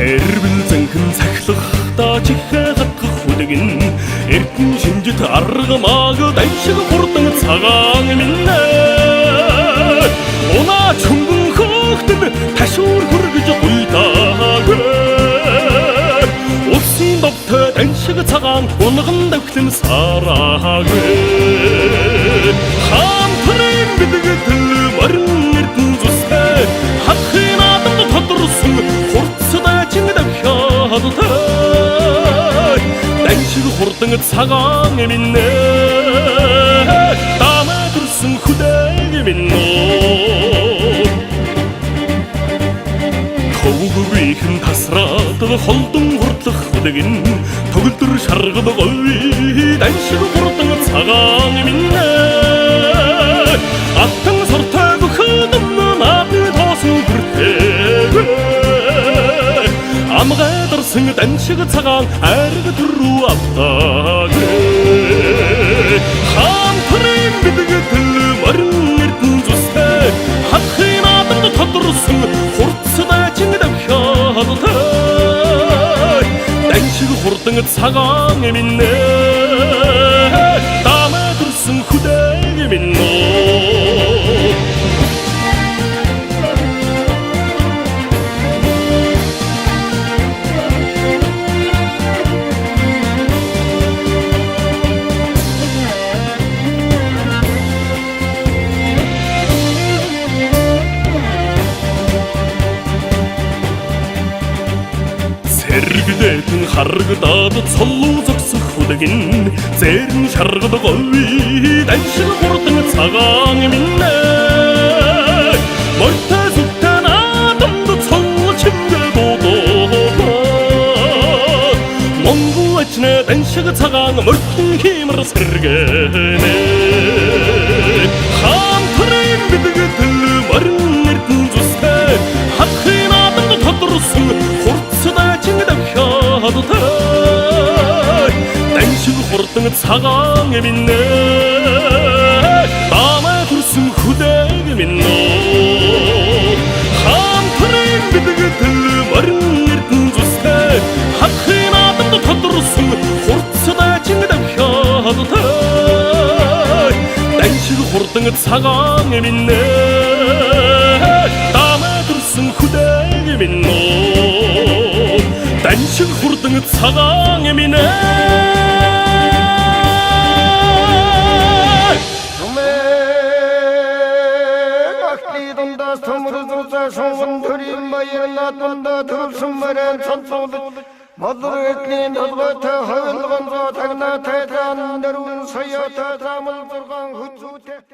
Эрбэлзэнхэн цахилгахдаа чихээ хатгах хүлэгэн эрдэн шинжит арга мааг даншиг хурдан цагаан минь унаа чүнгэн хөөхтөн ташуур хүргэж гуйдаагүй улсын довтой даншиг цагаан унган давхлын сараагүй хаантрын бидгэтэл морин эрдэн зүстэй хатхын адамд тодорсон даншиг хурдан цагаан минь дамаа төрсөн хүдэг минь хөвгүйхэн тасраад холдон хурдлах хүдэгэн төгөлдөр шаргад говь даншиг хурдан цагаан минь аттан сортой бүхэдэн наадны тоосон бүртээ амгайдарсан даншиг цагаан ариг төрүү автаагүй хаантрын бидгэтэл морин эрдэн зүстэй хатхын адамд тодорсон хурцтай чинг давхиадтай даншиг хурдан цагаан минь дамаа төрсөн хүдэг минь эргдэтэн харгадаад цоллуу зогсох хүлэгэн зээрэн шаргад говь даншиг хурдан цагаан минь морьтой зүгтээ наадамд цоллоо чимгээ дуудаа монгол ачнаа даншиг цагаан морьтон химэр сэргэнэ хаантрын бидгэтэл морин эрдэн зүстэй хатхын адамд тодорсон даншиг хурдан цагаан минь дамаа төрсөн хүдэг минь хаантрын бидгэтэл морин эрдэн зүстэй хатхын адамд тодорсон хурцтай чинг давхиадтай даншиг хурдан цагаан минь дамаа төрсөн хүдэг минь даншиг хурдан цагаан минь Mother Etlin, the water, how long the Tagna Tatan, the Ruin Sayata, Tamal, Hutsu.